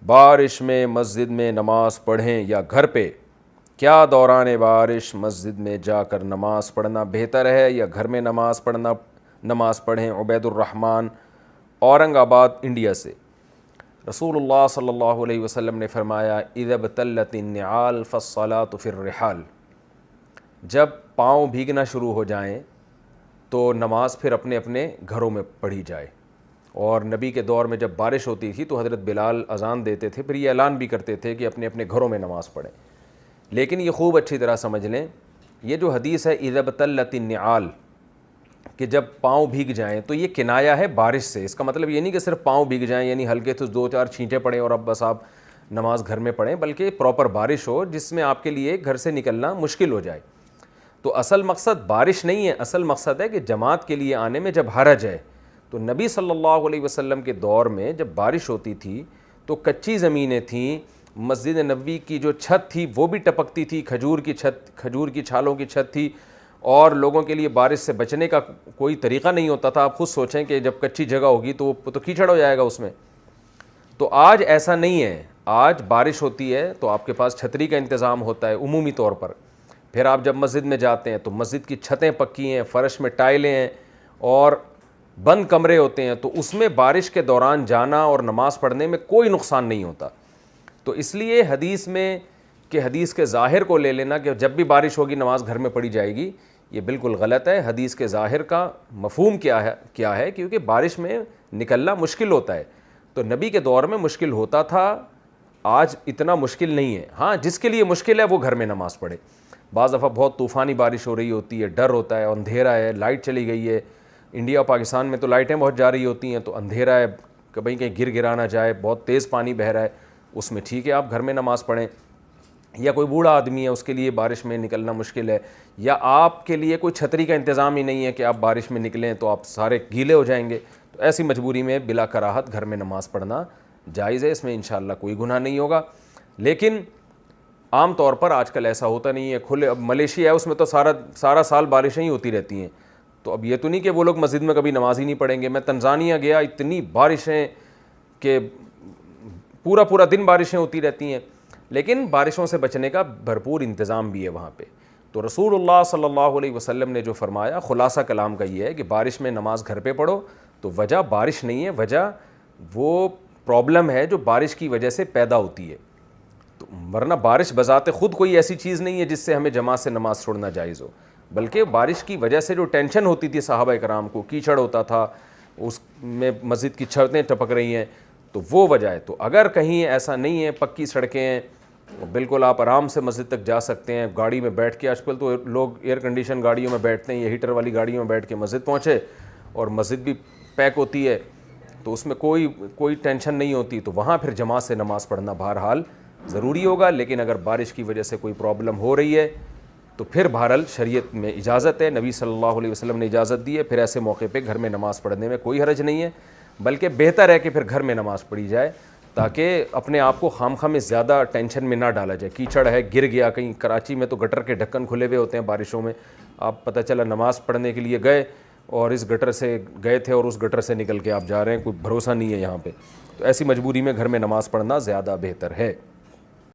بارش میں مسجد میں نماز پڑھیں یا گھر پہ؟ کیا دوران بارش مسجد میں جا کر نماز پڑھنا بہتر ہے یا گھر میں نماز پڑھیں؟ عبید الرحمن اورنگ آباد انڈیا سے۔ رسول اللہ صلی اللہ علیہ وسلم نے فرمایا اذا ابتلت النعال فالصلاۃ فی الرحال، جب پاؤں بھیگنا شروع ہو جائیں تو نماز پھر اپنے اپنے گھروں میں پڑھی جائے۔ اور نبی کے دور میں جب بارش ہوتی تھی تو حضرت بلال اذان دیتے تھے، پھر یہ اعلان بھی کرتے تھے کہ اپنے اپنے گھروں میں نماز پڑھیں۔ لیکن یہ خوب اچھی طرح سمجھ لیں، یہ جو حدیث ہے اذا ابتلت النعال کہ جب پاؤں بھیگ جائیں، تو یہ کنایہ ہے بارش سے۔ اس کا مطلب یہ نہیں کہ صرف پاؤں بھیگ جائیں یعنی ہلکے تو 2-4 چھینٹے پڑیں اور اب بس آپ نماز گھر میں پڑھیں، بلکہ پراپر بارش ہو جس میں آپ کے لیے گھر سے نکلنا مشکل ہو جائے۔ تو اصل مقصد بارش نہیں ہے، اصل مقصد ہے کہ جماعت کے لیے آنے میں جب حرج ہے۔ تو نبی صلی اللہ علیہ وسلم کے دور میں جب بارش ہوتی تھی تو کچی زمینیں تھیں، مسجد نبوی کی جو چھت تھی وہ بھی ٹپکتی تھی، کھجور کی چھالوں کی چھت تھی، اور لوگوں کے لیے بارش سے بچنے کا کوئی طریقہ نہیں ہوتا تھا۔ آپ خود سوچیں کہ جب کچی جگہ ہوگی تو کیچڑ ہو جائے گا اس میں۔ تو آج ایسا نہیں ہے، آج بارش ہوتی ہے تو آپ کے پاس چھتری کا انتظام ہوتا ہے عمومی طور پر۔ پھر آپ جب مسجد میں جاتے ہیں تو مسجد کی چھتیں پکی ہیں، فرش میں ٹائلیں ہیں اور بند کمرے ہوتے ہیں، تو اس میں بارش کے دوران جانا اور نماز پڑھنے میں کوئی نقصان نہیں ہوتا۔ تو اس لیے حدیث کے ظاہر کو لے لینا کہ جب بھی بارش ہوگی نماز گھر میں پڑھی جائے گی، یہ بالکل غلط ہے۔ حدیث کے ظاہر کا مفہوم کیا ہے کیونکہ بارش میں نکلنا مشکل ہوتا ہے۔ تو نبی کے دور میں مشکل ہوتا تھا، آج اتنا مشکل نہیں ہے۔ ہاں، جس کے لیے مشکل ہے وہ گھر میں نماز پڑھے۔ بعض دفعہ بہت طوفانی بارش ہو رہی ہوتی ہے، ڈر ہوتا ہے، اندھیرا ہے، لائٹ چلی گئی ہے۔ انڈیا اور پاکستان میں تو لائٹیں بہت جا رہی ہوتی ہیں، تو اندھیرا ہے، کہیں گر نہ جائے، بہت تیز پانی بہہ رہا ہے، اس میں ٹھیک ہے آپ گھر میں نماز پڑھیں۔ یا کوئی بوڑھا آدمی ہے، اس کے لیے بارش میں نکلنا مشکل ہے، یا آپ کے لیے کوئی چھتری کا انتظام ہی نہیں ہے کہ آپ بارش میں نکلیں تو آپ سارے گیلے ہو جائیں گے، تو ایسی مجبوری میں بلا کراہت گھر میں نماز پڑھنا جائز ہے، اس میں انشاءاللہ کوئی گناہ نہیں ہوگا۔ لیکن عام طور پر آج کل ایسا ہوتا نہیں ہے کھلے۔ اب ملیشیا ہے، اس میں تو سارا سال بارشیں ہی ہوتی رہتی ہیں، تو اب یہ تو نہیں کہ وہ لوگ مسجد میں کبھی نماز ہی نہیں پڑھیں گے۔ میں تنزانیہ گیا، اتنی بارشیں کہ پورا دن بارشیں ہوتی رہتی ہیں، لیکن بارشوں سے بچنے کا بھرپور انتظام بھی ہے وہاں پہ۔ تو رسول اللہ صلی اللہ علیہ وسلم نے جو فرمایا، خلاصہ کلام کا یہ ہے کہ بارش میں نماز گھر پہ پڑھو۔ تو وجہ بارش نہیں ہے، وجہ وہ پرابلم ہے جو بارش کی وجہ سے پیدا ہوتی ہے۔ تو ورنہ بارش بذات خود کوئی ایسی چیز نہیں ہے جس سے ہمیں جماعت سے نماز چھوڑنا جائز ہو، بلکہ بارش کی وجہ سے جو ٹینشن ہوتی تھی صحابہ کرام کو، کیچڑ ہوتا تھا، اس میں مسجد کی چھتیں ٹپک رہی ہیں، تو وہ وجہ ہے۔ تو اگر کہیں ایسا نہیں ہے، پکی سڑکیں ہیں، بالکل آپ آرام سے مسجد تک جا سکتے ہیں، گاڑی میں بیٹھ کے، آج کل تو لوگ ایئر کنڈیشن گاڑیوں میں بیٹھتے ہیں یا ہیٹر والی گاڑیوں میں بیٹھ کے مسجد پہنچے، اور مسجد بھی پیک ہوتی ہے، تو اس میں کوئی ٹینشن نہیں ہوتی، تو وہاں پھر جماعت سے نماز پڑھنا بہرحال ضروری ہوگا۔ لیکن اگر بارش کی وجہ سے کوئی پرابلم ہو رہی ہے تو پھر بہرحال شریعت میں اجازت ہے، نبی صلی اللہ علیہ وسلم نے اجازت دی ہے، پھر ایسے موقع پہ گھر میں نماز پڑھنے میں کوئی حرج نہیں ہے، بلکہ بہتر ہے کہ پھر گھر میں نماز پڑھی جائے، تاکہ اپنے آپ کو خواہ میں زیادہ ٹینشن میں نہ ڈالا جائے۔ کیچڑ ہے، گر گیا کہیں، کراچی میں تو گٹر کے ڈھکن کھلے ہوئے ہوتے ہیں بارشوں میں، آپ پتہ چلا نماز پڑھنے کے لیے گئے اور اس گٹر سے گئے تھے اور اس گٹر سے نکل کے آپ جا رہے ہیں، کوئی بھروسہ نہیں ہے یہاں پہ۔ تو ایسی مجبوری میں گھر میں نماز پڑھنا زیادہ بہتر ہے۔